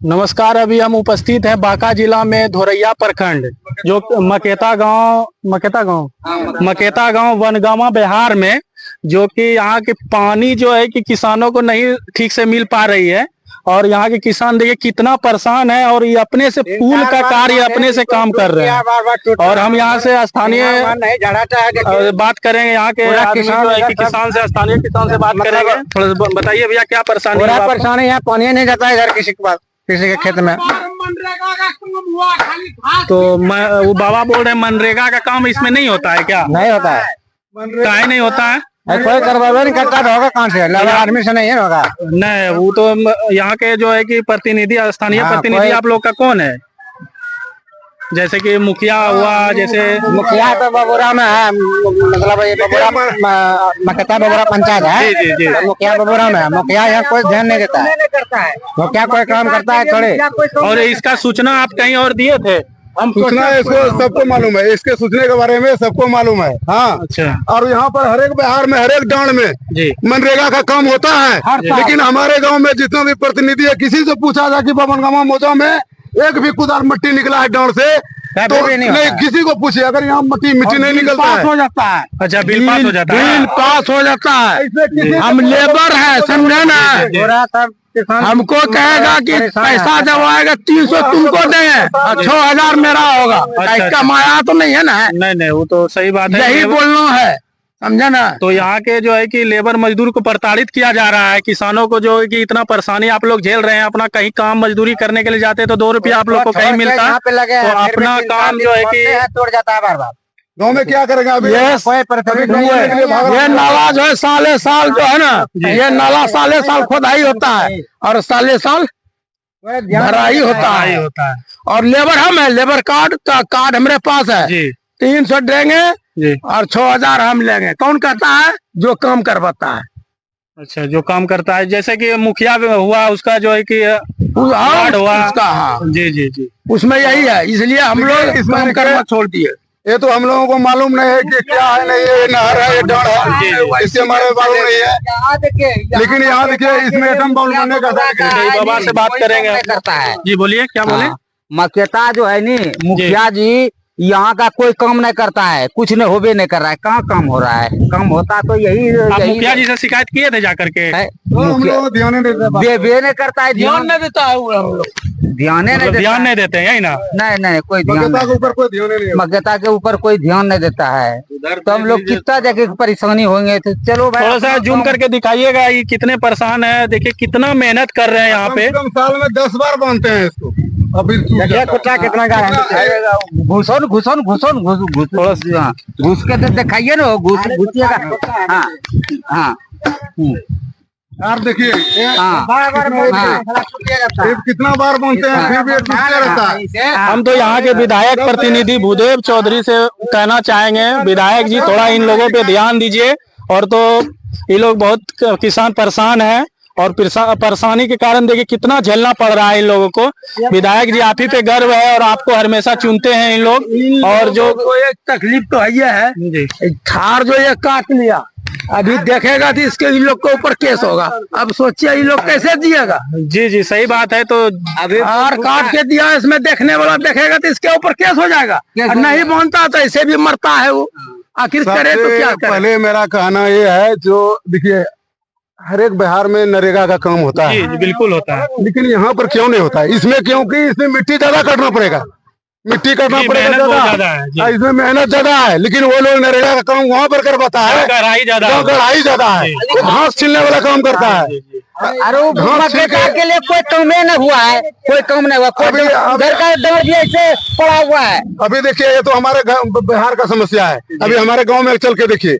नमस्कार। अभी हम उपस्थित हैं बांका जिला में धोरैया प्रखंड जो मकेता गांव वनगामा बिहार में, जो कि यहाँ के पानी जो है कि किसानों को नहीं ठीक से मिल पा रही है। और यहाँ के किसान देखिए कितना परेशान है और ये अपने से पुल का कार्य अपने से काम कर रहे हैं। और हम यहाँ से स्थानीय बात करेंगे, यहाँ के किसान से, स्थानीय किसान से बात करेंगे। थोड़ा बताइए भैया क्या परेशानी है? परेशानी यहाँ पानी नहीं जाता है इधर किसी के पास, किसी के खेत में। तो वो बाबा बोल रहे हैं मनरेगा का काम इसमें नहीं होता है क्या? नहीं होता है। काहे नहीं होता है? कोई करवावे नहीं करता तो होगा कहाँ से? लेबर आदमी से नहीं होगा। नहीं, वो तो यहाँ के जो है कि प्रतिनिधि, स्थानीय प्रतिनिधि आप लोग का कौन है? जैसे कि मुखिया हुआ, जैसे मुखिया तो बबुरा में है, मतलब ये बबुरा मकेता बबुरा पंचायत है। जी जी जी। मुखिया बबुरा में, मुखिया यहाँ कोई ध्यान नहीं देता है। मुखिया कोई काम करता है थोड़े। और इसका सूचना आप कहीं और दिए थे? हम सूचना इसको सबको मालूम है, इसके सूचने के बारे में सबको मालूम है। हाँ, अच्छा। और यहाँ पर हर एक बिहार में हर एक डांड में जी मनरेगा का काम होता है। लेकिन हमारे गांव में जितना भी प्रतिनिधि है, किसी से पूछा जाए कि बबनगामा मोजा में एक भी कुदार मिट्टी निकला है डांड से तो नहीं, किसी को पूछे अगर यहाँ मिट्टी नहीं निकलता है हो जाता है। अच्छा, बिल पास हो जाता है। बिल पास हो जाता है। हम लेबर है, समझे ना। हमको कहेगा कि पैसा जब आएगा 300 तुमको देंगे, 6000 मेरा होगा। इसका माया तो नहीं है ना। नहीं, वो तो सही बात है, यही बोलना है, समझा ना। तो यहाँ के जो है कि लेबर मजदूर को प्रताड़ित किया जा रहा है। किसानों को जो है कि इतना परेशानी आप लोग झेल रहे हैं। अपना कहीं काम मजदूरी करने के लिए जाते हैं तो 2 रुपया आप लोग को कहीं मिलता है, तो अपना काम जो है कि तोड़ जाता है बार बार। गाँव में क्या करेंगे अभी? ये नाला जो है साले साल जो है ना, ये नाला साले साल खोदाई होता है और साले साल भराई होता है। और लेबर हम है, लेबर कार्ड हमारे पास है। 300 देंगे और 6000 हम लेंगे। कौन करता है? जो काम करवाता है। अच्छा, जो काम करता है, जैसे कि मुखिया हुआ उसका जो है कि कार्ड हुआ उसका। हाँ जी जी जी, उसमें यही है, इसलिए हम लोग इसमें करना छोड़ दिए। ये तो हम लोगों को मालूम नहीं है कि क्या है, नहीं है, नहर है, डांड है, इससे हमारे मालूम नहीं है। लेकिन यहाँ देखिए इसमें एकदम बाउल बनने का बाबा से बात करेंगे। करता है। जी बोलिए, क्या बोले? मकेता जो है नी, मुखिया जी यहाँ का कोई काम नहीं करता है, कुछ नहीं होबे नहीं कर रहा है। कहाँ काम हो रहा है? काम होता तो यही मुखिया जी से शिकायत किए थे जाकर के? ध्यान नहीं करता है, ध्यान नहीं देता है। हम लोग ध्यान नहीं देते हैं, यही ना? नहीं, कोई ध्यान के ऊपर कोई ध्यान नहीं, मकेता के ऊपर कोई ध्यान नहीं देता है। तो हम लोग कितना जगह परेशानी होंगे। तो चलो भाई, थोड़ा सा जूम करके दिखाइएगा, ये कितने परेशान है। देखिए कितना मेहनत कर रहे हैं यहाँ पे। साल में 10 बार बांधते हैं इसको। अभी कुत्ता कितना का घुस के तो दिखाइए ना, घुसिएगा। हाँ यार देखिए कितना बार बोलते हैं, फिर भी रहता है। हम तो यहाँ के विधायक प्रतिनिधि भूदेव चौधरी से कहना चाहेंगे, विधायक जी थोड़ा इन लोगों पे ध्यान दीजिए। और तो ये लोग बहुत किसान परेशान हैं और परेशानी के कारण देखिए कितना झेलना पड़ रहा है इन लोगों को। विधायक जी आप ही पे गर्व है और आपको हमेशा चुनते हैं इन लोग। और जो एक तकलीफ तो है जी, थार जो ये काट लिया, अभी देखेगा तो इसके इन लोग के ऊपर केस होगा। अब सोचिए इन लोग कैसे जिएगा। जी जी, सही बात है। तो अभी थार काट के दिया, इसमें देखने वाला देखेगा तो इसके ऊपर केस हो जाएगा। नहीं बनता तो ऐसे भी मरता है वो। आखिर करे तो क्या करे? पहले मेरा कहना ये है, जो देखिए हर एक बिहार में नरेगा का काम होता है। जी बिल्कुल होता है, लेकिन यहाँ पर क्यों नहीं होता है? इसमें क्योंकि इसमें मिट्टी ज्यादा काटना पड़ेगा, मिट्टी करना पड़ेगा ज्यादा, इसमें मेहनत ज्यादा है। लेकिन वो लोग नरेगा का काम वहाँ पर करवाता है, गहराई ज्यादा है, घास छीलने वाला काम करता है। अरे मकेता के लिए कोई काम नहीं हुआ है, कोई काम नहीं हुआ। घर का दौर भी ऐसे पड़ा हुआ है। अभी देखिए ये तो हमारे बिहार का समस्या है। अभी हमारे गांव में चल के देखिए,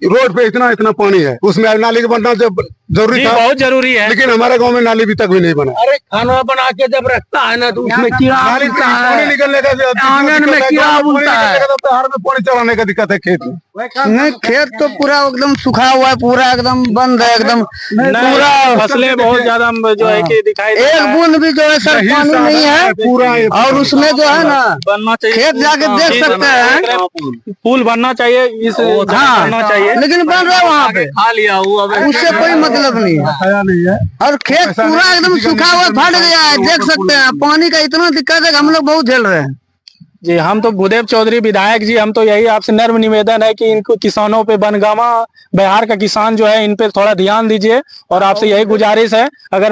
रोड पे इतना पानी है, उसमें नाली का बनना जरूरी था, बहुत जरूरी है। लेकिन हमारे गांव में नाली भी तक भी नहीं बना। अरे खाना बना के जब रखता है ना तो उसमें कीड़ा निकलने का, आंगन में कीड़ा उड़ता है, पहाड़ में पानी चढ़ाने का दिक्कत है। खेत में नहीं, खेत तो पूरा एकदम सूखा हुआ है, पूरा एकदम बंद है, एकदम पूरा फसलें बहुत ज्यादा जो है कि दिखाई दे रहा एक है। बूंद भी जो है सर पानी नहीं है पूरा और उसमें जो है ना बनना चाहिए खेत जाके देख जी, सकते हैं। पुल बनना चाहिए इस जगह बनना चाहिए। लेकिन बन रहा है वहाँ पे, खा लिया हुआ उससे कोई मतलब नहीं है। खाया नहीं है। और खेत पूरा एकदम सूखा हुआ फट गया है, देख सकते हैं। पानी का इतना दिक्कत है कि हम लोग बहुत झेल रहे हैं। जी, हम तो भूदेव चौधरी विधायक जी, हम तो यही आपसे नर्म निवेदन है कि इनको किसानों पे बनगामा बिहार का किसान जो है इन पे थोड़ा ध्यान दीजिए और आपसे यही गुजारिश है। अगर